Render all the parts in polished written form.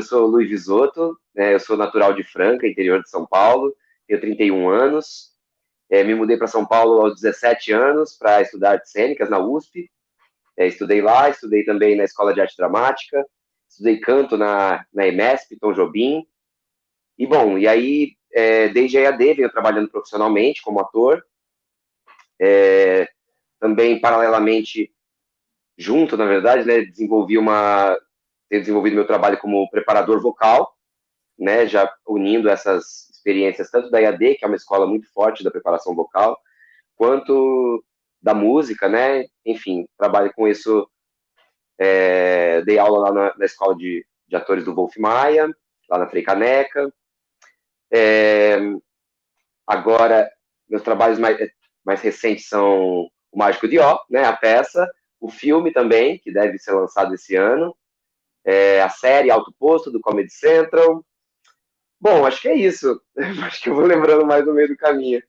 eu sou Luiz Visotto, né, eu sou natural de Franca, interior de São Paulo, tenho 31 anos, me mudei para São Paulo aos 17 anos para estudar artes cênicas na USP, estudei lá, estudei também na Escola de Arte Dramática, estudei canto na EMESP, Tom Jobim, e bom, e aí, desde a EAD, venho trabalhando profissionalmente como ator, também paralelamente, junto, na verdade, né, tenho desenvolvido meu trabalho como preparador vocal, né, já unindo essas experiências tanto da EAD, que é uma escola muito forte da preparação vocal, quanto da música, né, enfim, trabalho com isso, dei aula lá na escola de atores do Wolf Maia, lá na Frei Caneca, agora, meus trabalhos mais recentes são O Mágico de Ó, né, a peça, o filme também, que deve ser lançado esse ano, a série Alto Posto, do Comedy Central. Bom, acho que é isso. Acho que eu vou lembrando mais no meio do caminho.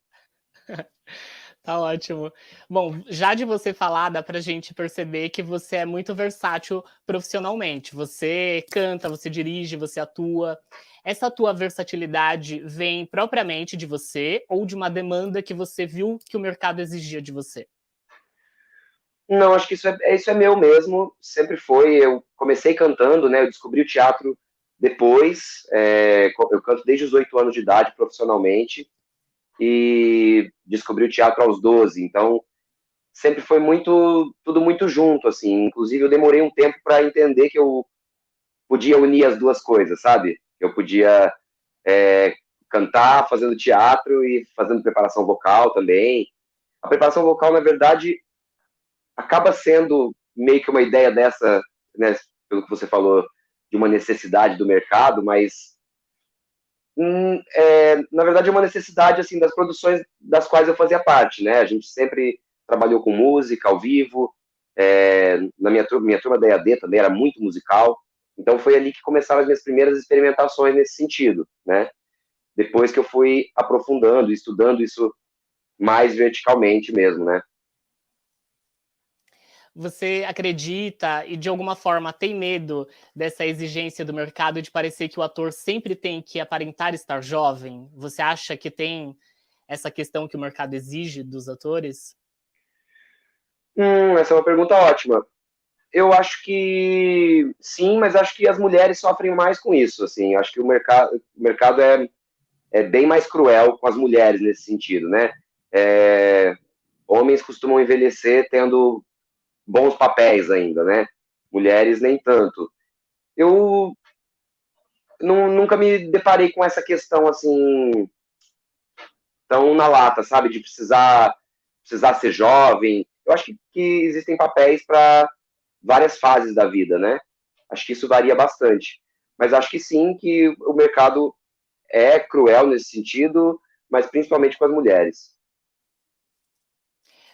Tá ótimo. Bom, já de você falar, dá pra gente perceber que você é muito versátil profissionalmente. Você canta, você dirige, você atua. Essa tua versatilidade vem propriamente de você ou de uma demanda que você viu que o mercado exigia de você? Não, acho que isso é meu mesmo, sempre foi. Eu comecei cantando, né? Eu descobri o teatro depois. Eu canto desde os 8 anos de idade profissionalmente e descobri o teatro aos 12. Então, sempre foi tudo muito junto, assim. Inclusive, eu demorei um tempo para entender que eu podia unir as duas coisas, sabe? Eu podia cantar fazendo teatro e fazendo preparação vocal também. A preparação vocal, na verdade, acaba sendo meio que uma ideia dessa, né, pelo que você falou, de uma necessidade do mercado, mas na verdade é uma necessidade assim das produções das quais eu fazia parte, né? A gente sempre trabalhou com música ao vivo, na minha turma da EAD também era muito musical, então foi ali que começaram as minhas primeiras experimentações nesse sentido, né? Depois que eu fui aprofundando, estudando isso mais verticalmente mesmo, né? Você acredita e de alguma forma tem medo dessa exigência do mercado de parecer que o ator sempre tem que aparentar estar jovem? Você acha que tem essa questão que o mercado exige dos atores? Essa é uma pergunta ótima. Eu acho que sim, mas acho que as mulheres sofrem mais com isso. Assim, acho que o mercado é bem mais cruel com as mulheres nesse sentido, né? Homens costumam envelhecer tendo bons papéis ainda, né? Mulheres nem tanto. Eu nunca me deparei com essa questão assim tão na lata, sabe? De precisar ser jovem. Eu acho que existem papéis para várias fases da vida, né? Acho que isso varia bastante. Mas acho que sim, que o mercado é cruel nesse sentido, mas principalmente com as mulheres.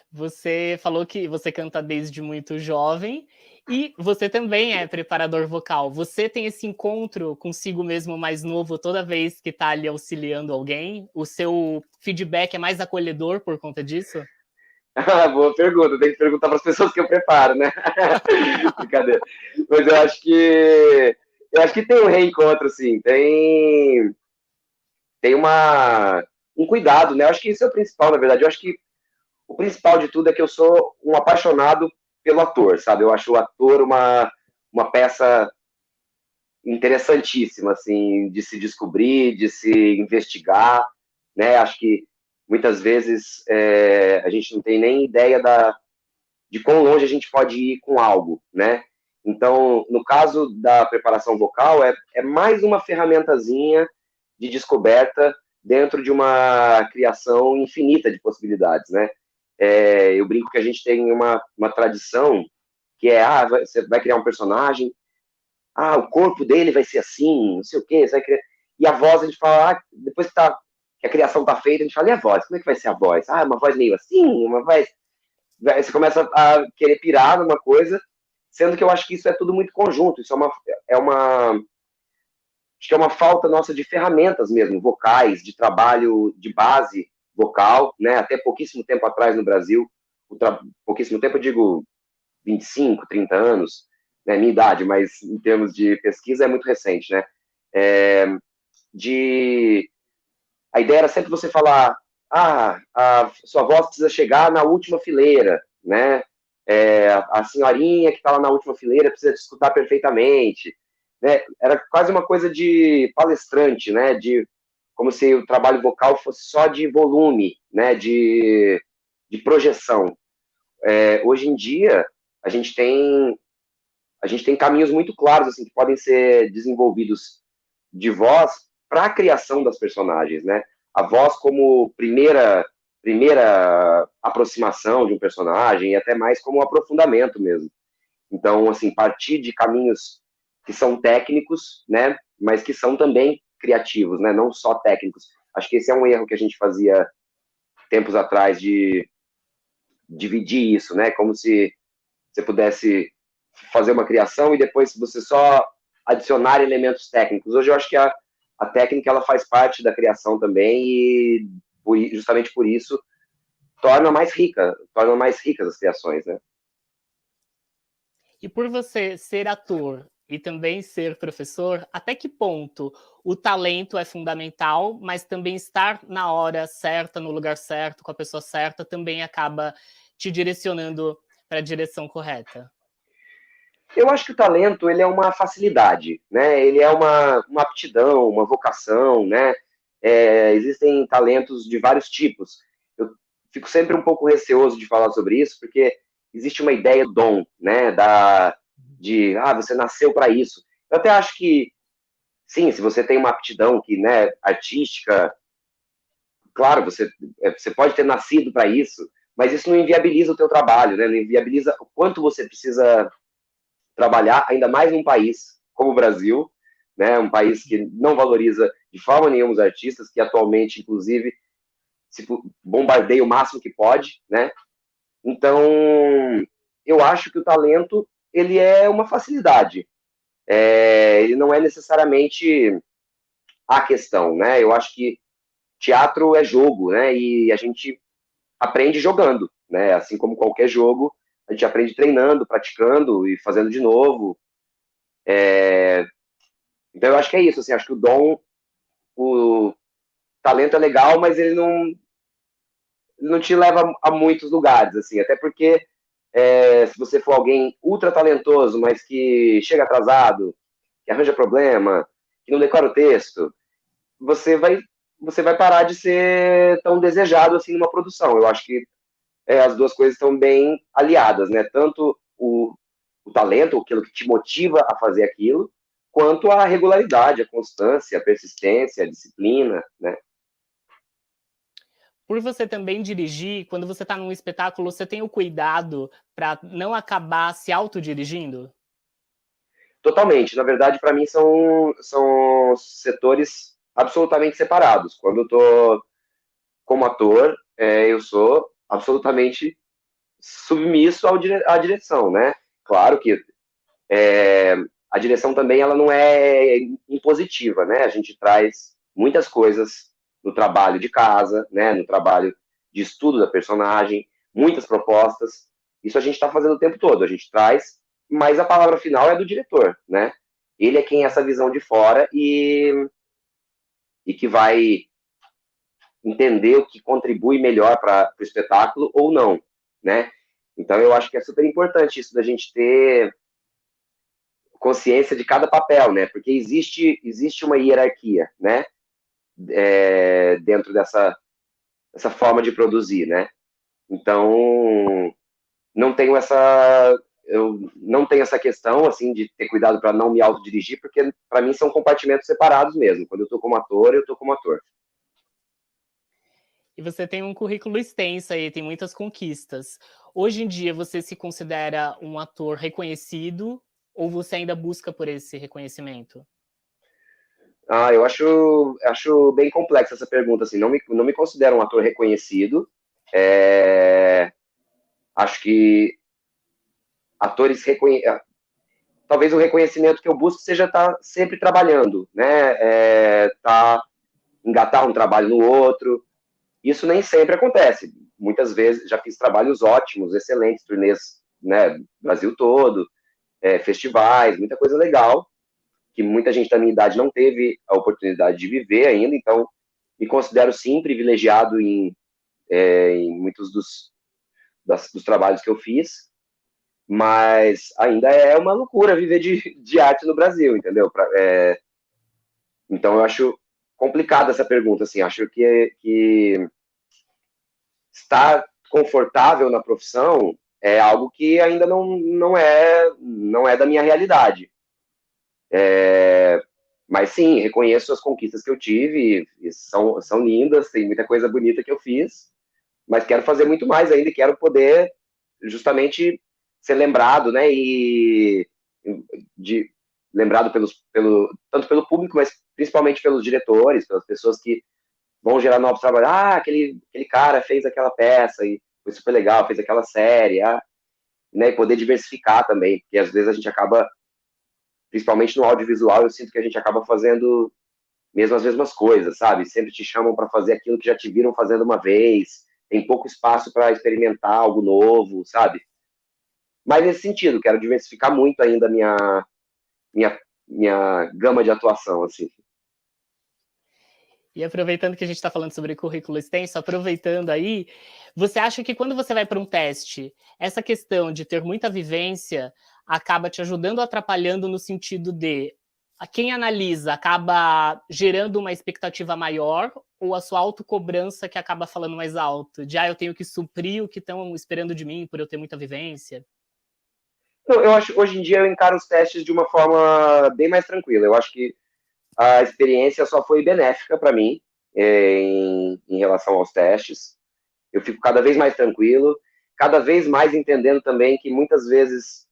Você falou que você canta desde muito jovem e você também é preparador vocal. Você tem esse encontro consigo mesmo mais novo toda vez que está ali auxiliando alguém? O seu feedback é mais acolhedor por conta disso? Boa pergunta, tem que perguntar para as pessoas que eu preparo, né? Brincadeira. Mas eu acho que tem um reencontro, sim. Tem um cuidado, né? Eu acho que isso é o principal, na verdade. Eu acho que o principal de tudo é que eu sou um apaixonado pelo ator, sabe? Eu acho o ator uma peça interessantíssima, assim, de se descobrir, de se investigar, né? Acho que muitas vezes a gente não tem nem ideia de quão longe a gente pode ir com algo, né? Então, no caso da preparação vocal, é mais uma ferramentazinha de descoberta dentro de uma criação infinita de possibilidades, né? Eu brinco que a gente tem uma tradição que você vai criar um personagem, o corpo dele vai ser assim, não sei o quê, você vai criar... E a voz, a gente fala, depois que a criação tá feita, a gente fala, e a voz? Como é que vai ser a voz? Uma voz meio assim, uma voz... Você começa a querer pirar numa coisa, sendo que eu acho que isso é tudo muito conjunto, isso acho que é uma falta nossa de ferramentas mesmo, vocais, de trabalho de base vocal, né? Até pouquíssimo tempo atrás no Brasil, pouquíssimo tempo, eu digo 25, 30 anos, né, minha idade, mas em termos de pesquisa é muito recente, né? De a ideia era sempre você falar, a sua voz precisa chegar na última fileira, né? A senhorinha que está lá na última fileira precisa te escutar perfeitamente, né? Era quase uma coisa de palestrante, né? De como se o trabalho vocal fosse só de volume, né? De projeção. Hoje em dia a gente tem caminhos muito claros assim que podem ser desenvolvidos de voz para a criação das personagens, né? A voz como primeira aproximação de um personagem e até mais como um aprofundamento mesmo. Então, assim, partir de caminhos que são técnicos, né? Mas que são também criativos, né? Não só técnicos. Acho que esse é um erro que a gente fazia tempos atrás de dividir isso, né? Como se você pudesse fazer uma criação e depois você só adicionar elementos técnicos. Hoje eu acho que a técnica ela faz parte da criação também e justamente por isso torna mais ricas as criações, né? E por você ser ator e também ser professor, até que ponto o talento é fundamental, mas também estar na hora certa, no lugar certo, com a pessoa certa, também acaba te direcionando para a direção correta? Eu acho que o talento ele é uma facilidade, né? Ele é uma aptidão, uma vocação, né? Existem talentos de vários tipos. Eu fico sempre um pouco receoso de falar sobre isso, porque existe uma ideia do dom, né? Você nasceu para isso. Eu até acho que, sim, se você tem uma aptidão que, né, artística, claro, você pode ter nascido para isso, mas isso não inviabiliza o teu trabalho, né? Não inviabiliza o quanto você precisa trabalhar, ainda mais num país como o Brasil, né, um país que não valoriza de forma nenhuma os artistas, que atualmente, inclusive, se bombardeia o máximo que pode, né? Então, eu acho que o talento, ele é uma facilidade. Ele não é necessariamente a questão, né? Eu acho que teatro é jogo, né? E a gente aprende jogando, né? Assim como qualquer jogo, a gente aprende treinando, praticando e fazendo de novo. Então eu acho que é isso, assim, acho que o talento é legal, mas ele não te leva a muitos lugares, assim, até porque se você for alguém ultra talentoso, mas que chega atrasado, que arranja problema, que não decora o texto, você vai, você vai parar de ser tão desejado assim numa produção. Eu acho que as duas coisas estão bem aliadas, né? Tanto o talento, aquilo que te motiva a fazer aquilo, quanto a regularidade, a constância, a persistência, a disciplina, né? Por você também dirigir, quando você está num espetáculo, você tem o cuidado para não acabar se autodirigindo? Totalmente. Na verdade, para mim, são setores absolutamente separados. Quando eu estou como ator, eu sou absolutamente submisso à direção, né? Claro que a direção também ela não é impositiva, né? A gente traz muitas coisas no trabalho de casa, né? No trabalho de estudo da personagem, muitas propostas. Isso a gente está fazendo o tempo todo. A gente traz, mas a palavra final é do diretor, né? Ele é quem é essa visão de fora e que vai entender o que contribui melhor para o espetáculo ou não, né? Então eu acho que é super importante isso da gente ter consciência de cada papel, né? Porque existe uma hierarquia, né? Dentro dessa forma de produzir, né? Então eu não tenho essa questão assim de ter cuidado para não me autodirigir, porque para mim são compartimentos separados mesmo. Quando eu estou como ator, eu estou como ator. E você tem um currículo extenso aí, tem muitas conquistas. Hoje em dia, você se considera um ator reconhecido ou você ainda busca por esse reconhecimento? Eu acho bem complexa essa pergunta, assim, não me considero um ator reconhecido, acho que atores talvez o reconhecimento que eu busco seja estar sempre trabalhando, né, engatar um trabalho no outro, isso nem sempre acontece, muitas vezes já fiz trabalhos ótimos, excelentes, turnês, né, Brasil todo, festivais, muita coisa legal, que muita gente da minha idade não teve a oportunidade de viver ainda, então me considero sim privilegiado em muitos dos trabalhos que eu fiz, mas ainda é uma loucura viver de arte no Brasil, entendeu? Então eu acho complicada essa pergunta, assim, acho que estar confortável na profissão é algo que ainda não é da minha realidade. Mas sim, reconheço as conquistas que eu tive, e são lindas, tem muita coisa bonita que eu fiz, mas quero fazer muito mais ainda, e quero poder justamente ser lembrado, né, de, lembrado tanto pelo público, mas principalmente pelos diretores, pelas pessoas que vão gerar novos trabalhos. Aquele cara fez aquela peça e foi super legal, fez aquela série, né, e poder diversificar também, porque às vezes a gente acaba, principalmente no audiovisual, eu sinto que a gente acaba fazendo mesmo as mesmas coisas, sabe? Sempre te chamam para fazer aquilo que já te viram fazendo uma vez, tem pouco espaço para experimentar algo novo, sabe? Mas nesse sentido, quero diversificar muito ainda a minha, minha gama de atuação, assim. E aproveitando que a gente está falando sobre currículo extenso, aproveitando aí, você acha que quando você vai para um teste, essa questão de ter muita vivência acaba te ajudando ou atrapalhando no sentido de quem analisa acaba gerando uma expectativa maior ou a sua autocobrança que acaba falando mais alto? De, eu tenho que suprir o que estão esperando de mim por eu ter muita vivência? Então, eu acho, hoje em dia, eu encaro os testes de uma forma bem mais tranquila. Eu acho que a experiência só foi benéfica para mim em relação aos testes. Eu fico cada vez mais tranquilo, cada vez mais entendendo também que muitas vezes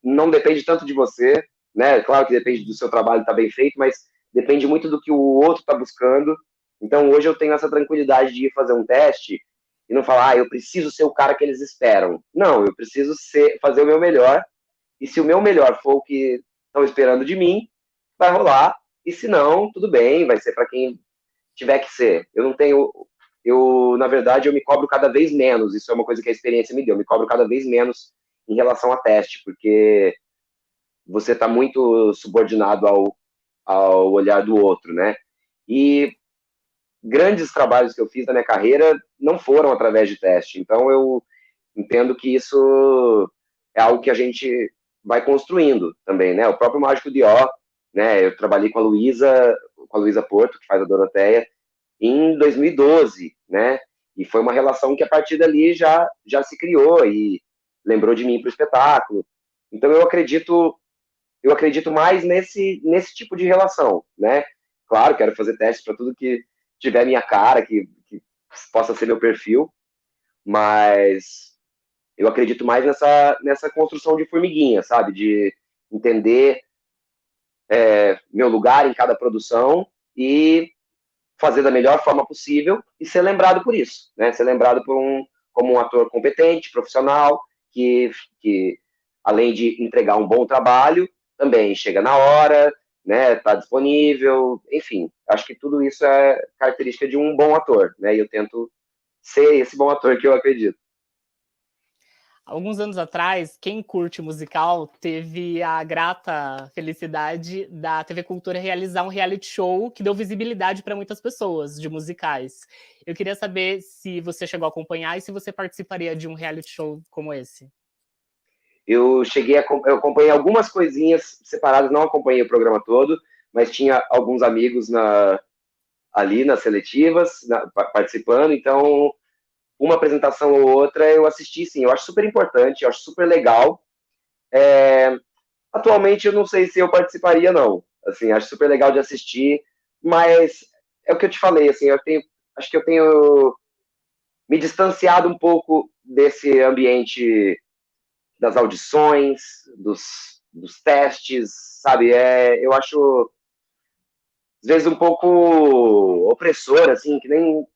não depende tanto de você, né? Claro que depende do seu trabalho estar bem feito, mas depende muito do que o outro está buscando. Então hoje eu tenho essa tranquilidade de ir fazer um teste e não falar, eu preciso ser o cara que eles esperam. Não, eu preciso fazer o meu melhor, e se o meu melhor for o que estão esperando de mim, vai rolar, e se não, tudo bem, vai ser para quem tiver que ser. Eu não tenho. Na verdade, eu me cobro cada vez menos. Isso é uma coisa que a experiência me deu. Eu me cobro cada vez menos em relação a teste, porque você está muito subordinado ao olhar do outro, né? E grandes trabalhos que eu fiz na minha carreira não foram através de teste. Então, eu entendo que isso é algo que a gente vai construindo também, né? O próprio Mágico de Ó, né? Eu trabalhei com a Luísa Porto, que faz a Doroteia, em 2012, né? E foi uma relação que a partir dali já se criou e lembrou de mim para o espetáculo. Então eu acredito mais nesse tipo de relação, né? Claro, quero fazer testes para tudo que tiver minha cara, que possa ser meu perfil, mas eu acredito mais nessa construção de formiguinha, sabe? De entender meu lugar em cada produção e fazer da melhor forma possível e ser lembrado por isso, né? Ser lembrado como um ator competente, profissional, que além de entregar um bom trabalho, também chega na hora, né? Está disponível, enfim. Acho que tudo isso é característica de um bom ator, né? E eu tento ser esse bom ator que eu acredito. Alguns anos atrás, quem curte musical teve a grata felicidade da TV Cultura realizar um reality show que deu visibilidade para muitas pessoas de musicais. Eu queria saber se você chegou a acompanhar e se você participaria de um reality show como esse. Eu acompanhei algumas coisinhas separadas, não acompanhei o programa todo, mas tinha alguns amigos ali nas seletivas, participando, então uma apresentação ou outra eu assisti, sim. Eu acho super importante, eu acho super legal. Atualmente eu não sei se eu participaria, não. Assim, acho super legal de assistir, mas é o que eu te falei, assim, acho que eu tenho me distanciado um pouco desse ambiente das audições, dos testes, sabe? Eu acho, às vezes, um pouco opressor, assim, que nem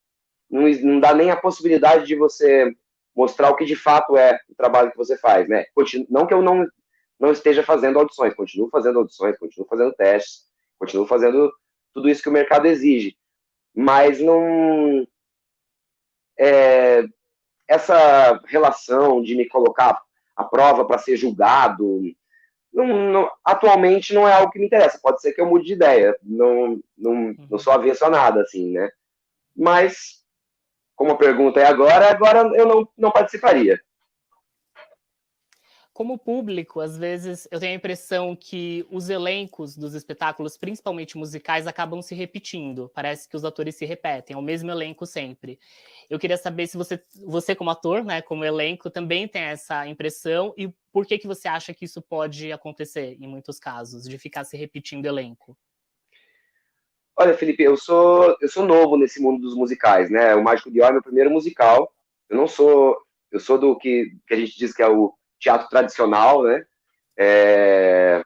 não dá nem a possibilidade de você mostrar o que de fato é o trabalho que você faz, né? Não que eu não esteja fazendo audições, continuo fazendo audições, continuo fazendo testes, continuo fazendo tudo isso que o mercado exige, mas não essa relação de me colocar à prova para ser julgado, atualmente não é algo que me interessa. Pode ser que eu mude de ideia. Não sou avesso a nada, assim, né? Mas, como a pergunta é agora eu não participaria. Como público, às vezes eu tenho a impressão que os elencos dos espetáculos, principalmente musicais, acabam se repetindo. Parece que os atores se repetem, é o mesmo elenco sempre. Eu queria saber se você como ator, né, como elenco, também tem essa impressão e por que você acha que isso pode acontecer em muitos casos, de ficar se repetindo elenco? Olha, Felipe, eu sou novo nesse mundo dos musicais, né? O Mágico de Oz é meu primeiro musical. Eu não sou, eu sou do que a gente diz que é o teatro tradicional, né? É,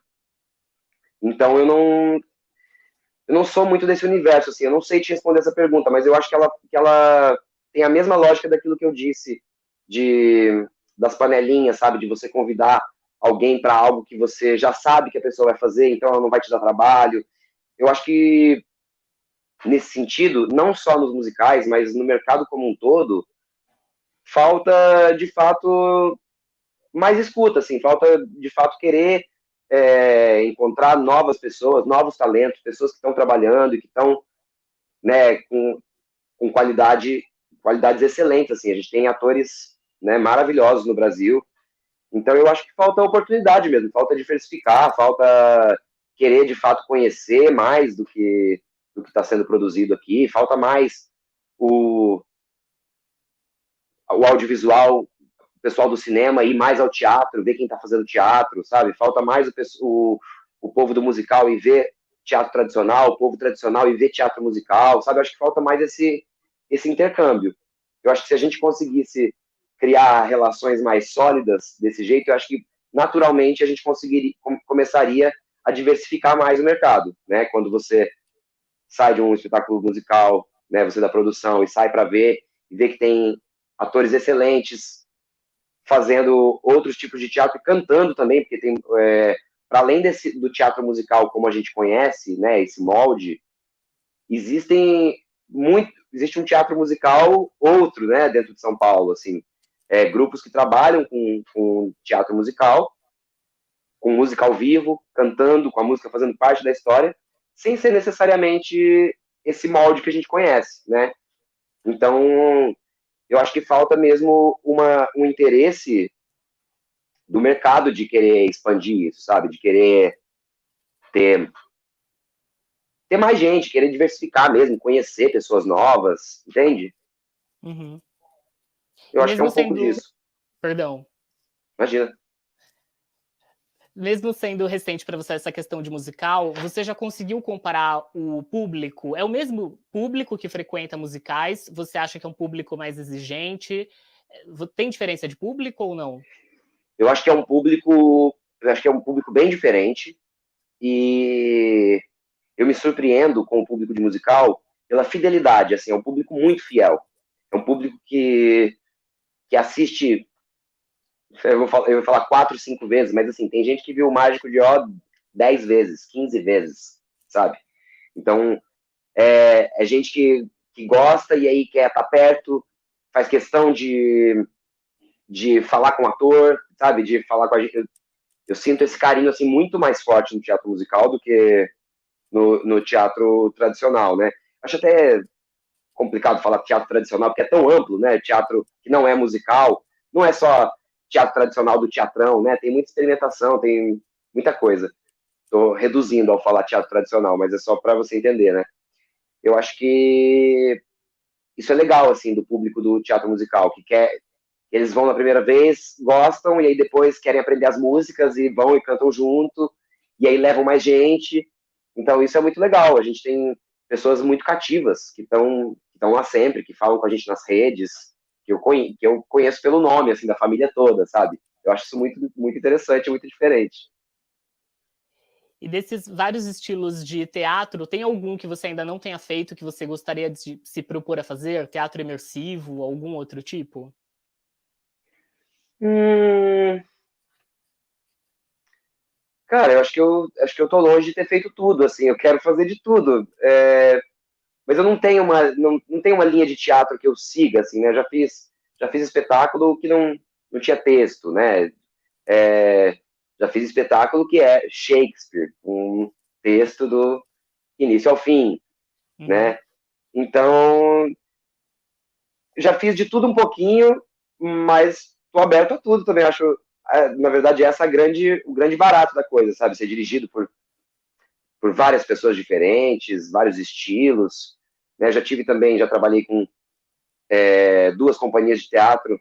então eu não sou muito desse universo, assim. Eu não sei te responder essa pergunta, mas eu acho que ela tem a mesma lógica daquilo que eu disse das panelinhas, sabe? De você convidar alguém para algo que você já sabe que a pessoa vai fazer, então ela não vai te dar trabalho. Eu acho que nesse sentido, não só nos musicais, mas no mercado como um todo, falta de fato mais escuta, assim, falta de fato querer encontrar novas pessoas, novos talentos, pessoas que estão trabalhando e que estão, né, com qualidades excelentes, assim, a gente tem atores, né, maravilhosos no Brasil, então eu acho que falta oportunidade mesmo, falta diversificar, falta querer de fato conhecer mais do que está sendo produzido aqui, falta mais o, o audiovisual, o pessoal do cinema ir mais ao teatro, ver quem está fazendo teatro, sabe? Falta mais o povo do musical e ver teatro tradicional, o povo tradicional e ver teatro musical, sabe? Eu acho que falta mais esse intercâmbio. Eu acho que se a gente conseguisse criar relações mais sólidas desse jeito, eu acho que naturalmente a gente começaria a diversificar mais o mercado, né? Quando você sai de um espetáculo musical, né, você da produção, e sai para ver, e vê que tem atores excelentes fazendo outros tipos de teatro e cantando também, porque tem, para além do teatro musical como a gente conhece, né, esse molde, existe um teatro musical outro, né, dentro de São Paulo, assim, grupos que trabalham com teatro musical, com música ao vivo, cantando, com a música fazendo parte da história, sem ser necessariamente esse molde que a gente conhece, né? Então, eu acho que falta mesmo um interesse do mercado de querer expandir isso, sabe? De querer ter, ter mais gente, querer diversificar mesmo, conhecer pessoas novas, entende? Uhum. Eu E acho que é mesmo um pouco sendo, disso. perdão, Imagina. mesmo sendo recente para você essa questão de musical, você já conseguiu comparar o público? É o mesmo público que frequenta musicais? Você acha que é um público mais exigente? Tem diferença de público ou não? Eu acho que é um público bem diferente e eu me surpreendo com o público de musical pela fidelidade, assim, é um público muito fiel. É um público que assiste, eu vou falar 4, 5 vezes, mas assim, tem gente que viu o Mágico de Oz 10 vezes, 15 vezes, sabe? Então, é gente que gosta e aí quer estar perto, faz questão de falar com o ator, sabe? De falar com a gente. Eu sinto esse carinho assim muito mais forte no teatro musical do que no teatro tradicional, né? Acho até complicado falar teatro tradicional porque é tão amplo, né? Teatro que não é musical, não é só teatro tradicional do teatrão, né? Tem muita experimentação, tem muita coisa. Estou reduzindo ao falar teatro tradicional, mas é só para você entender, né? Eu acho que isso é legal, assim, do público do teatro musical, que quer. Eles vão na primeira vez, gostam, e aí depois querem aprender as músicas e vão e cantam junto, e aí levam mais gente. Então isso é muito legal. A gente tem pessoas muito cativas que estão lá sempre, que falam com a gente nas redes, que eu conheço pelo nome, assim, da família toda, sabe? Eu acho isso muito, muito interessante, muito diferente. E desses vários estilos de teatro, tem algum que você ainda não tenha feito que você gostaria de se propor a fazer? Teatro imersivo, algum outro tipo? Hum, cara, eu acho que eu tô longe de ter feito tudo, assim, eu quero fazer de tudo. Mas eu não tenho uma linha de teatro que eu siga, assim, né? Já fiz espetáculo que não tinha texto, né? É, Já fiz espetáculo que é Shakespeare, um texto do início ao fim, né? Então, já fiz de tudo um pouquinho, mas tô aberto a tudo também. Acho, na verdade, essa o grande barato da coisa, sabe? Ser dirigido por várias pessoas diferentes, vários estilos, né? Já trabalhei com duas companhias de teatro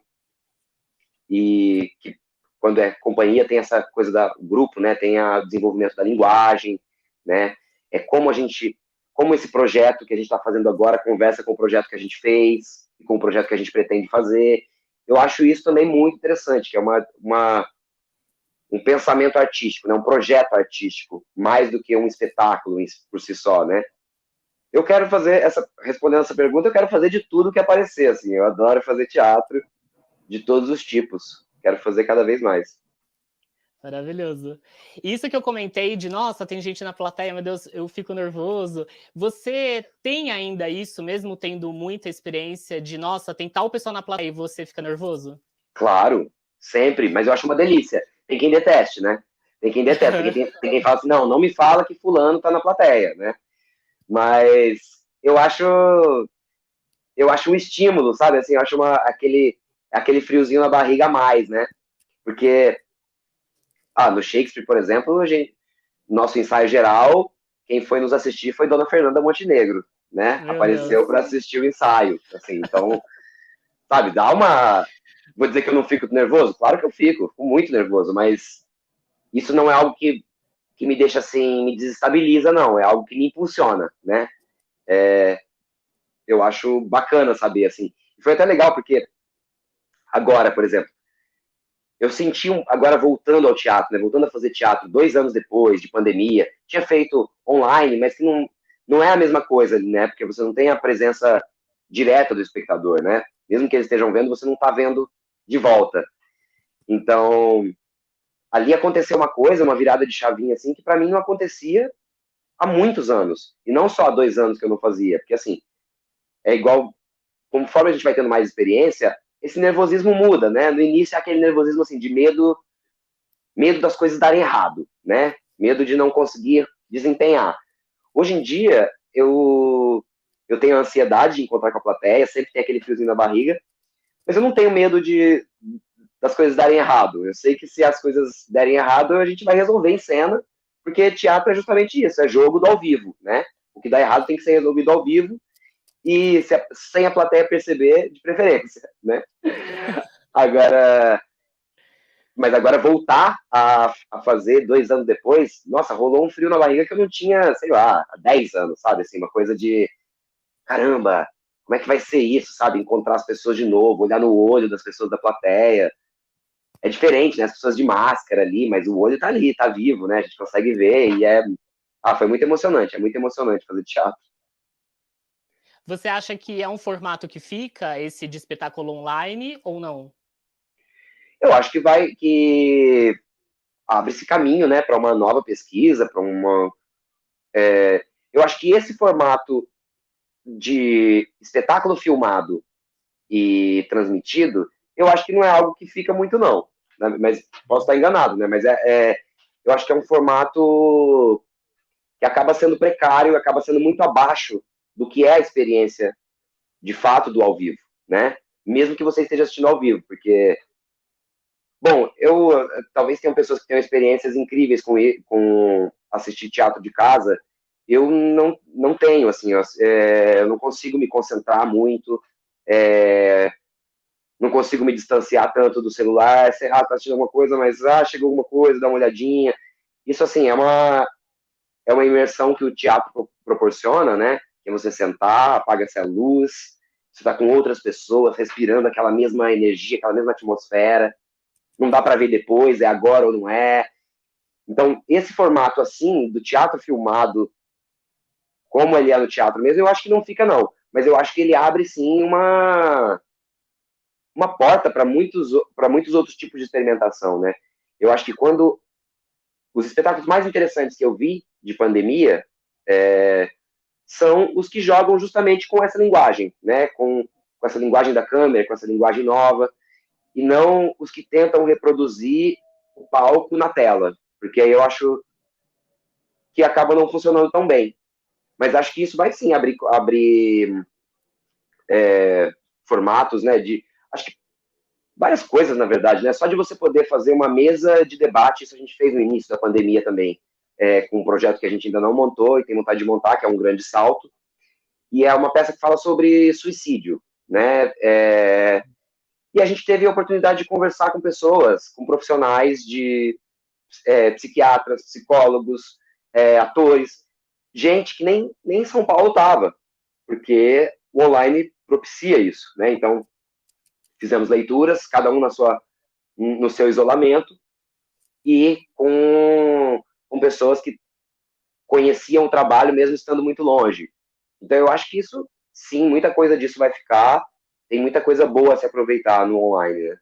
e que quando é companhia tem essa coisa do grupo, né? Tem o desenvolvimento da linguagem, né? É como esse projeto que a gente está fazendo agora conversa com o projeto que a gente fez e com o projeto que a gente pretende fazer. Eu acho isso também muito interessante, que é um pensamento artístico, né? Um projeto artístico, mais do que um espetáculo por si só, né? Eu quero respondendo essa pergunta, eu quero fazer de tudo que aparecer, assim. Eu adoro fazer teatro de todos os tipos. Quero fazer cada vez mais. Maravilhoso. Isso que eu comentei de, nossa, tem gente na plateia, meu Deus, eu fico nervoso. Você tem ainda isso, mesmo tendo muita experiência de, nossa, tem tal pessoa na plateia e você fica nervoso? Claro, sempre, mas eu acho uma delícia. Tem quem deteste, né? Tem quem deteste, tem quem fala assim, não me fala que fulano tá na plateia, né? Mas eu acho um estímulo, sabe? Assim, eu acho aquele friozinho na barriga a mais, né? Porque no Shakespeare, por exemplo, nosso ensaio geral, quem foi nos assistir foi Dona Fernanda Montenegro, né? Meu Apareceu para assistir o ensaio, assim, então, sabe, vou dizer que eu não fico nervoso? Claro que eu fico muito nervoso, mas isso não é algo que me deixa assim, me desestabiliza, não, é algo que me impulsiona, né? Eu acho bacana saber, assim. Foi até legal, porque agora, por exemplo, eu senti, agora voltando ao teatro, né, voltando a fazer teatro 2 anos depois de pandemia, tinha feito online, mas que não é a mesma coisa, né, porque você não tem a presença direta do espectador, né, mesmo que eles estejam vendo, você não está vendo de volta. Então, ali aconteceu uma virada de chavinha, assim, que para mim não acontecia há muitos anos, e não só há 2 anos que eu não fazia, porque assim, é igual, conforme a gente vai tendo mais experiência, esse nervosismo muda, né, no início é aquele nervosismo, assim, de medo das coisas darem errado, né? Medo de não conseguir desempenhar. Hoje em dia, eu tenho ansiedade de encontrar com a plateia, sempre tem aquele friozinho na barriga, mas eu não tenho medo das coisas darem errado. Eu sei que se as coisas derem errado, a gente vai resolver em cena, porque teatro é justamente isso, é jogo do ao vivo, né? O que dá errado tem que ser resolvido ao vivo e sem a plateia perceber, de preferência, né? Mas agora voltar a fazer 2 anos depois, nossa, rolou um frio na barriga que eu não tinha, sei lá, há 10 anos, sabe? Assim, uma coisa de, caramba, como é que vai ser isso, sabe? Encontrar as pessoas de novo, olhar no olho das pessoas da plateia. É diferente, né? As pessoas de máscara ali, mas o olho tá ali, tá vivo, né? A gente consegue ver e foi muito emocionante, é muito emocionante fazer teatro. Você acha que é um formato que fica, esse de espetáculo online, ou não? Eu acho que abre esse caminho, né, para uma nova pesquisa, para uma... eu acho que esse formato de espetáculo filmado e transmitido, eu acho que não é algo que fica muito, não. Né? Mas posso estar enganado, né? Mas eu acho que é um formato que acaba sendo precário, acaba sendo muito abaixo do que é a experiência de fato do ao vivo, né? Mesmo que você esteja assistindo ao vivo, porque... Bom, talvez tenham pessoas que tenham experiências incríveis com assistir teatro de casa. Eu não tenho, assim, eu não consigo me concentrar muito, não consigo me distanciar tanto do celular. Sei lá, tá assistindo alguma coisa, mas chegou alguma coisa, dá uma olhadinha. Isso, assim, é uma imersão que o teatro proporciona, né? Que é você sentar, apaga-se a luz, você tá com outras pessoas respirando aquela mesma energia, aquela mesma atmosfera. Não dá para ver depois, é agora ou não é. Então, esse formato assim, do teatro filmado, como ele é no teatro mesmo, eu acho que não fica, não. Mas eu acho que ele abre, sim, uma porta para muitos outros tipos de experimentação, né? Eu acho que quando os espetáculos mais interessantes que eu vi de pandemia são os que jogam justamente com essa linguagem, né? Com essa linguagem da câmera, com essa linguagem nova, e não os que tentam reproduzir o palco na tela, porque aí eu acho que acaba não funcionando tão bem. Mas acho que isso vai sim abrir formatos, né? Acho que várias coisas, na verdade, né? Só de você poder fazer uma mesa de debate, isso a gente fez no início da pandemia também, com um projeto que a gente ainda não montou e tem vontade de montar, que é um grande salto. E é uma peça que fala sobre suicídio, né? E a gente teve a oportunidade de conversar com pessoas, com profissionais de psiquiatras, psicólogos, atores, gente que nem em São Paulo estava, porque o online propicia isso, né? Então, fizemos leituras, cada um no seu isolamento, e com pessoas que conheciam o trabalho mesmo estando muito longe. Então, eu acho que isso, sim, muita coisa disso vai ficar, tem muita coisa boa a se aproveitar no online, né?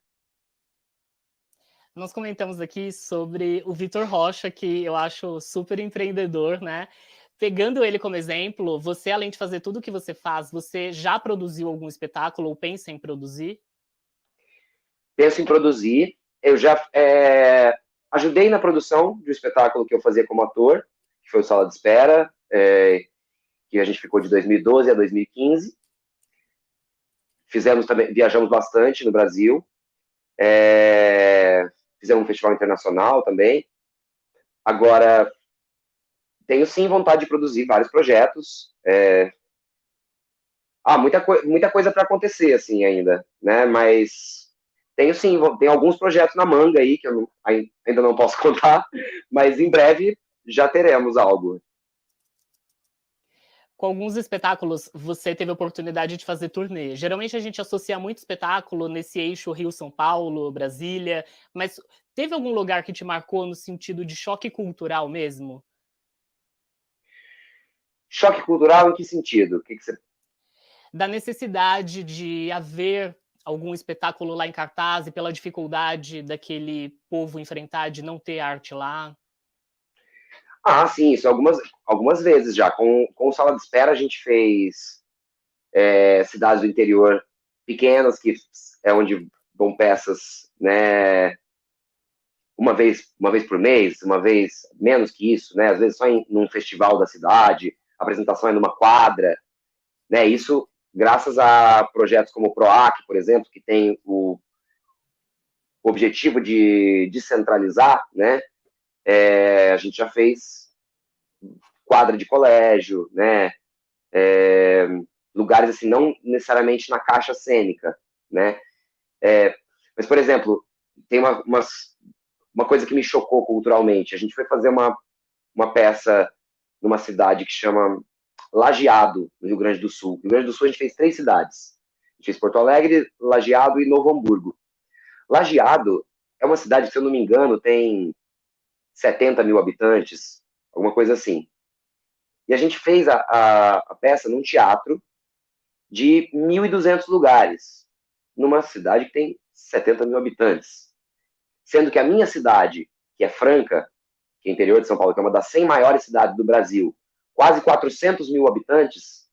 Nós comentamos aqui sobre o Vitor Rocha, que eu acho super empreendedor, né? Pegando ele como exemplo, você, além de fazer tudo o que você faz, você já produziu algum espetáculo ou pensa em produzir? Penso em produzir. Eu já ajudei na produção de um espetáculo que eu fazia como ator, que foi o Sala de Espera, que a gente ficou de 2012 a 2015. Viajamos bastante no Brasil. Fizemos um festival internacional também. Agora, tenho sim vontade de produzir vários projetos. Muita coisa para acontecer, assim, ainda, né? Mas tenho sim, tem alguns projetos na manga aí, que eu ainda não posso contar, mas em breve já teremos algo. Com alguns espetáculos, você teve a oportunidade de fazer turnê. Geralmente a gente associa muito espetáculo nesse eixo Rio-São Paulo, Brasília, mas teve algum lugar que te marcou no sentido de choque cultural mesmo? Choque cultural em que sentido? O que você... Da necessidade de haver algum espetáculo lá em cartaz e pela dificuldade daquele povo enfrentar de não ter arte lá? Ah, sim, isso algumas vezes já. Com o Sala de Espera a gente fez cidades do interior pequenas, que é onde vão peças, né, uma vez por mês, uma vez menos que isso, né, às vezes só num festival da cidade, a apresentação é numa quadra, né, isso graças a projetos como o PROAC, por exemplo, que tem o objetivo de descentralizar, né, a gente já fez quadra de colégio, né, lugares assim, não necessariamente na caixa cênica, né, mas, por exemplo, tem uma coisa que me chocou culturalmente. A gente foi fazer uma peça numa cidade que chama Lajeado, no Rio Grande do Sul. No Rio Grande do Sul a gente fez 3 cidades. A gente fez Porto Alegre, Lajeado e Novo Hamburgo. Lajeado é uma cidade que, se eu não me engano, tem 70 mil habitantes, alguma coisa assim. E a gente fez a peça num teatro de 1.200 lugares, numa cidade que tem 70 mil habitantes. Sendo que a minha cidade, que é Franca, que é interior de São Paulo, que é uma das 100 maiores cidades do Brasil, quase 400 mil habitantes,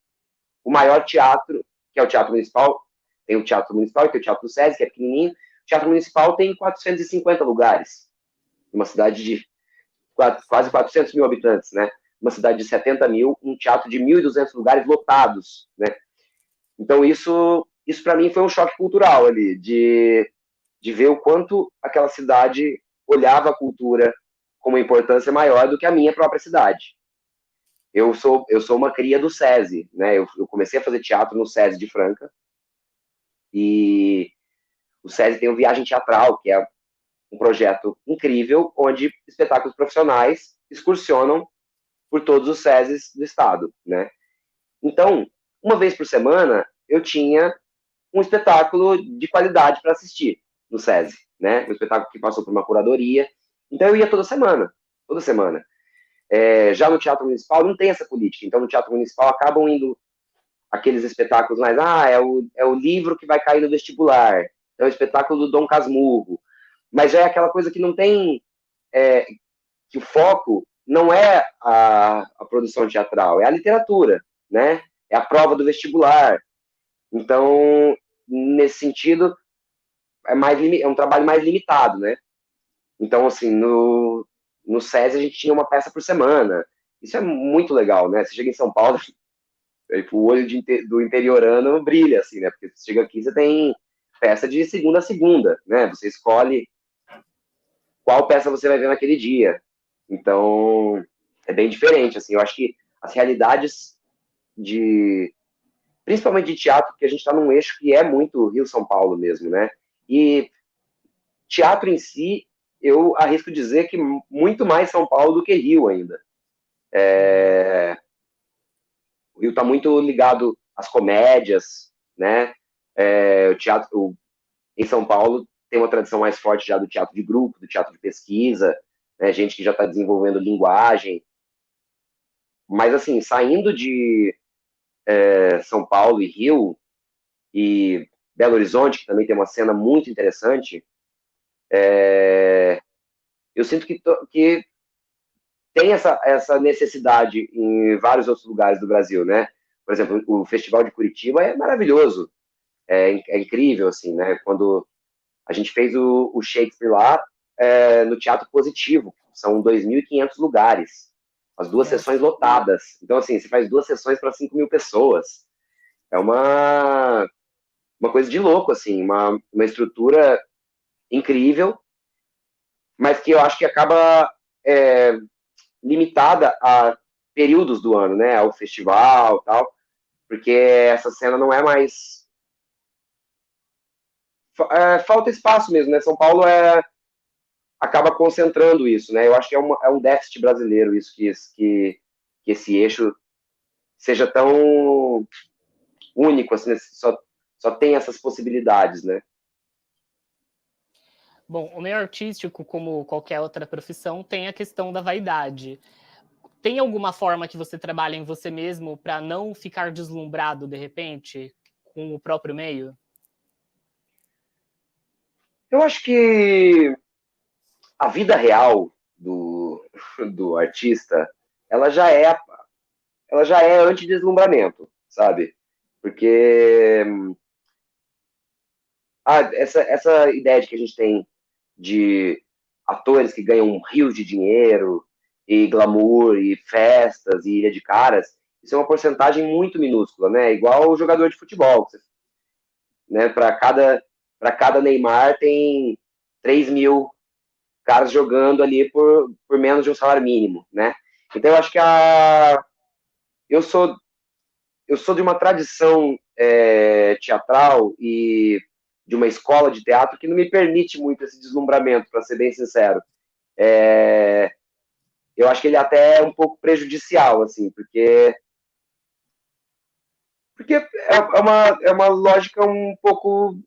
o maior teatro, que é o Teatro Municipal, tem o Teatro Municipal e tem o Teatro do SESI, que é pequenininho, o Teatro Municipal tem 450 lugares, uma cidade de quase 400 mil habitantes, né? Uma cidade de 70 mil, um teatro de 1.200 lugares lotados, né? Então isso para mim foi um choque cultural ali, de ver o quanto aquela cidade olhava a cultura com uma importância maior do que a minha própria cidade. Eu sou uma cria do SESI, né? Eu comecei a fazer teatro no SESI de Franca, e o SESI tem o Viagem Teatral, que é um projeto incrível, onde espetáculos profissionais excursionam por todos os SESIs do estado, né? Então, uma vez por semana, eu tinha um espetáculo de qualidade para assistir no SESI, né? Um espetáculo que passou por uma curadoria. Então, eu ia toda semana, toda semana. Já no Teatro Municipal não tem essa política. Então, no Teatro Municipal acabam indo aqueles espetáculos mais, é o livro que vai cair no vestibular, é o espetáculo do Dom Casmurro, mas já é aquela coisa que não tem, que o foco não é a produção teatral, é a literatura, né? É a prova do vestibular. Então, nesse sentido, é um trabalho mais limitado, né? Então, assim, no SESI a gente tinha uma peça por semana. Isso é muito legal, né? Você chega em São Paulo, o olho do interiorano brilha, assim, né? Porque você chega aqui, você tem peça de segunda a segunda, né? Você escolhe qual peça você vai ver naquele dia. Então, é bem diferente, assim. Eu acho que as realidades de principalmente de teatro, porque a gente está num eixo que é muito Rio-São Paulo mesmo, né? E teatro em si, eu arrisco dizer que muito mais São Paulo do que Rio ainda. O Rio está muito ligado às comédias, né? O teatro em São Paulo tem uma tradição mais forte já do teatro de grupo, do teatro de pesquisa, né? Gente que já está desenvolvendo linguagem. Mas, assim, saindo de São Paulo e Rio, e Belo Horizonte, que também tem uma cena muito interessante, eu sinto que tem essa necessidade em vários outros lugares do Brasil, né? Por exemplo, o Festival de Curitiba é maravilhoso, é incrível, assim, né? Quando a gente fez o Shakespeare lá, no Teatro Positivo, são 2.500 lugares, as duas sessões Nossa. lotadas. Então, assim, você faz duas sessões para 5.000 pessoas. É uma coisa de louco, assim, uma estrutura incrível, mas que eu acho que acaba limitada a períodos do ano, né? Ao festival, tal, porque essa cena não é mais falta espaço mesmo, né? São Paulo acaba concentrando isso, né? Eu acho que é um déficit brasileiro isso que esse eixo seja tão único, assim, né? Só tem essas possibilidades, né? Bom, o meio artístico, como qualquer outra profissão, tem a questão da vaidade. Tem alguma forma que você trabalha em você mesmo para não ficar deslumbrado de repente com o próprio meio? Eu acho que a vida real do artista, ela já é ela já é anti-deslumbramento, sabe? Porque essa ideia de que a gente tem de atores que ganham rios de dinheiro e glamour e festas e ilha de caras, isso é uma porcentagem muito minúscula, né? Igual o jogador de futebol, né? Para cada Neymar tem 3.000 caras jogando ali por menos de um salário mínimo, né? Então eu acho que eu sou eu sou de uma tradição teatral e de uma escola de teatro que não me permite muito esse deslumbramento, para ser bem sincero. Eu acho que ele até é um pouco prejudicial, assim, porque é uma lógica um pouco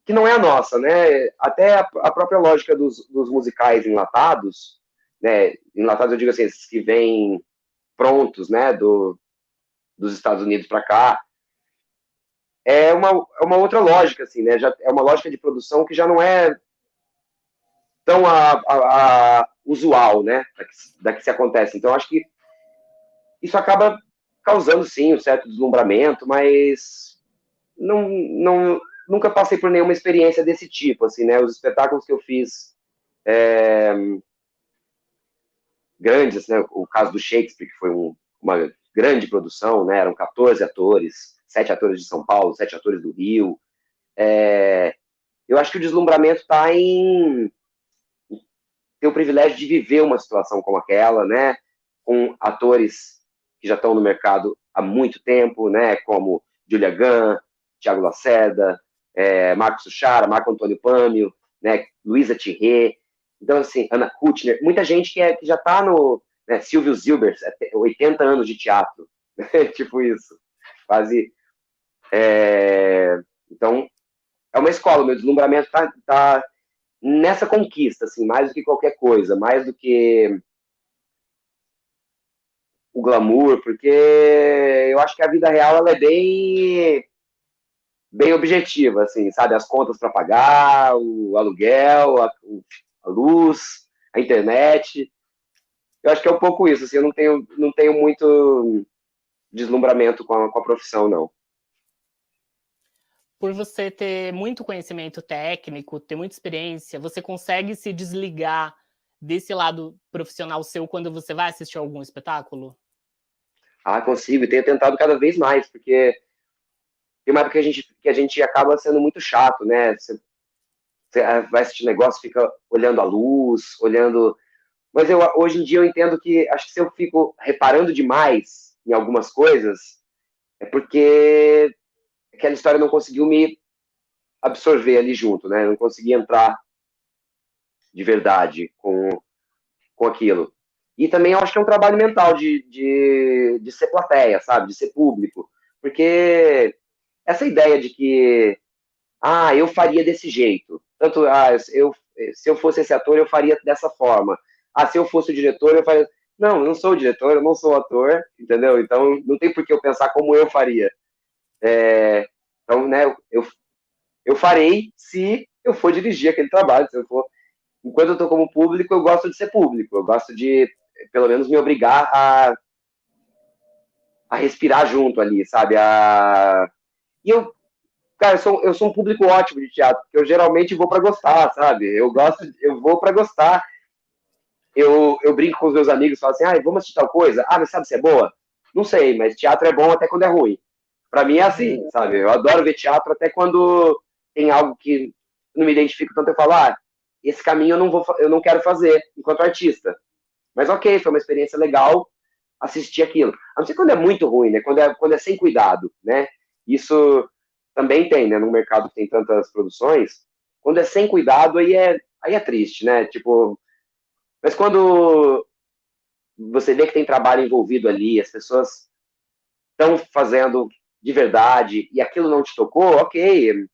que não é a nossa, né? Até a própria lógica dos musicais enlatados, né? Enlatados eu digo assim, esses que vêm prontos, né? Dos Estados Unidos para cá, é uma outra lógica, assim, né? Já é uma lógica de produção que já não é tão a usual, né? Da que se acontece. Então, acho que isso acaba causando, sim, um certo deslumbramento, mas nunca passei por nenhuma experiência desse tipo, assim, né? Os espetáculos que eu fiz grandes, né? O caso do Shakespeare, que foi uma grande produção, né? Eram 14 atores, 7 atores de São Paulo, 7 atores do Rio. Eu acho que o deslumbramento está em ter o privilégio de viver uma situação como aquela, né? Com atores que já estão no mercado há muito tempo, né? Como Julia Gunn, Thiago Lacerda, Marcos Suchara, Marco Antônio Pâmio, né? Luísa Thierry. Então, assim, Ana Kutcher, muita gente que já está no... Né, Silvio Zilber, 80 anos de teatro. Tipo isso. Quase... Então, é uma escola. O meu deslumbramento tá nessa conquista, assim, mais do que qualquer coisa, mais do que o glamour, porque eu acho que a vida real ela é bem objetiva, assim, sabe? As contas para pagar, o aluguel, a luz, a internet. Eu acho que é um pouco isso, assim, eu não tenho muito deslumbramento com a profissão, não. por você ter muito conhecimento técnico, ter muita experiência, você consegue se desligar desse lado profissional seu quando você vai assistir algum espetáculo? Ah, consigo, e tenho tentado cada vez mais, porque tem uma época que a gente acaba sendo muito chato, né? Você vai assistir negócio, fica olhando a luz, olhando. Mas hoje em dia eu entendo que acho que se eu fico reparando demais em algumas coisas, é porque aquela história não conseguiu me absorver ali junto, né? Eu não consegui entrar de verdade com aquilo. E também eu acho que é um trabalho mental de ser plateia, sabe? De ser público. Porque essa ideia de que, eu faria desse jeito. Tanto, se eu fosse esse ator, eu faria dessa forma. Ah, se eu fosse o diretor, eu faria. Não, eu não sou o diretor, eu não sou o ator, entendeu? Então, não tem por que eu pensar como eu faria. Então, né, eu farei se eu for dirigir aquele trabalho, se eu for. Enquanto eu estou como público, eu gosto de ser público, eu gosto de, pelo menos, me obrigar a respirar junto ali, sabe? E cara, eu sou um público ótimo de teatro, porque eu geralmente vou para gostar, sabe? Eu vou para gostar. Eu brinco com os meus amigos, falo assim, vamos assistir tal coisa? Mas sabe se é boa? Não sei, mas teatro é bom até quando é ruim. Para mim é assim, sabe? Eu adoro ver teatro até quando tem algo que não me identifico tanto, eu falo, esse caminho eu não quero fazer enquanto artista. Mas ok, foi uma experiência legal assistir aquilo. A não ser quando é muito ruim, né? Quando é sem cuidado, né? Isso também tem, né? No mercado que tem tantas produções, quando é sem cuidado, aí é triste, né? Tipo, mas quando você vê que tem trabalho envolvido ali, as pessoas estão fazendo de verdade e aquilo não te tocou, ok,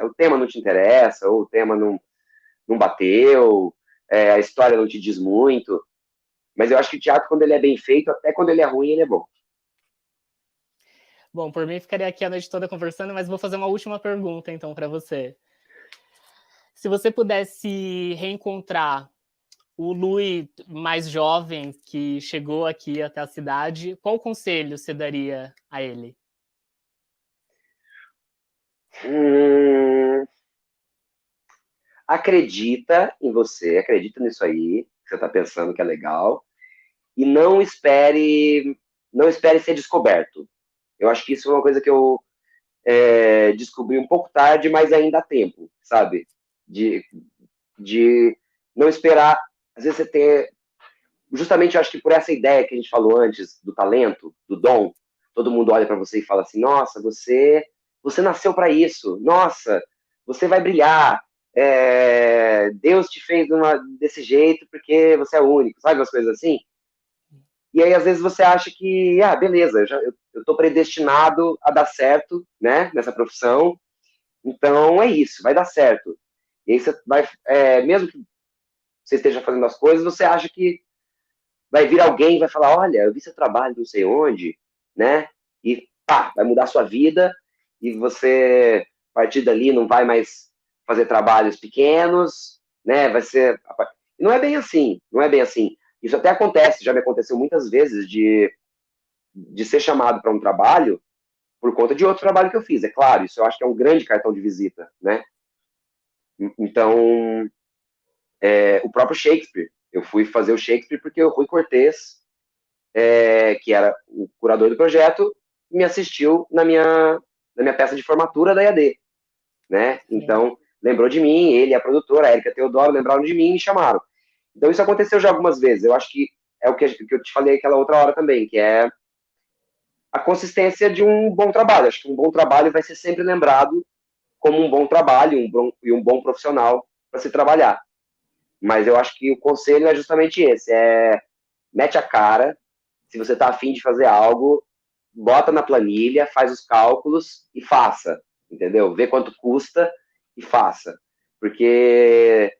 o tema não te interessa, ou o tema não bateu, a história não te diz muito, mas eu acho que o teatro, quando ele é bem feito, até quando ele é ruim, ele é bom. Bom, por mim ficaria aqui a noite toda conversando, mas vou fazer uma última pergunta então para você. Se você pudesse reencontrar o Lui mais jovem que chegou aqui até a cidade, qual conselho você daria a ele? Acredita em você, acredita nisso aí, que você está pensando que é legal, e não espere ser descoberto. Eu acho que isso é uma coisa que eu descobri um pouco tarde, mas ainda há tempo, sabe? De, de não esperar. Às vezes você tem. Justamente eu acho que por essa ideia que a gente falou antes, do talento, do dom, todo mundo olha para você e fala assim: nossa, você nasceu para isso, nossa, você vai brilhar. Deus te fez desse jeito porque você é único, sabe? Umas coisas assim. E aí, às vezes, você acha que, beleza, eu tô predestinado a dar certo, né, nessa profissão, então é isso, vai dar certo. E aí você vai, mesmo que você esteja fazendo as coisas, você acha que vai vir alguém e vai falar, olha, eu vi seu trabalho não sei onde, né, e pá, vai mudar a sua vida, e você, a partir dali, não vai mais fazer trabalhos pequenos, né, vai ser... Não é bem assim, não é bem assim. Isso até acontece, já me aconteceu muitas vezes de ser chamado para um trabalho por conta de outro trabalho que eu fiz. É claro, isso eu acho que é um grande cartão de visita, né? Então, o próprio Shakespeare. Eu fui fazer o Shakespeare porque o Rui Cortez, que era o curador do projeto, me assistiu na minha peça de formatura da EAD, né? Então, lembrou de mim, ele e a produtora, a Erika Teodoro, lembraram de mim e me chamaram. Então, isso aconteceu já algumas vezes. Eu acho que é o que eu te falei aquela outra hora também, que é a consistência de um bom trabalho. Acho que um bom trabalho vai ser sempre lembrado como um bom trabalho e um bom profissional para se trabalhar. Mas eu acho que o conselho é justamente esse, mete a cara, se você está afim de fazer algo, bota na planilha, faz os cálculos e faça, entendeu? Vê quanto custa e faça. Porque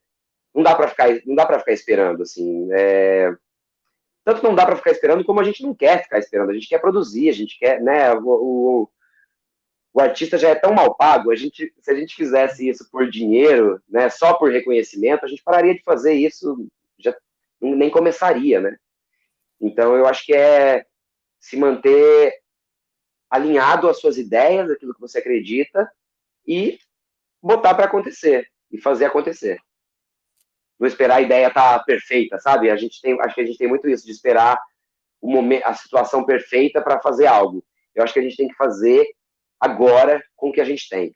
não dá para ficar esperando, assim, tanto não dá para ficar esperando como a gente não quer ficar esperando, a gente quer produzir, a gente quer, né, o artista já é tão mal pago, se a gente fizesse isso por dinheiro, né, só por reconhecimento, a gente pararia de fazer isso, já nem começaria, né? Então eu acho que é se manter alinhado às suas ideias, aquilo que você acredita, e botar para acontecer e fazer acontecer. Não esperar a ideia estar perfeita, sabe? Acho que a gente tem muito isso de esperar o momento, a situação perfeita para fazer algo. Eu acho que a gente tem que fazer agora com o que a gente tem.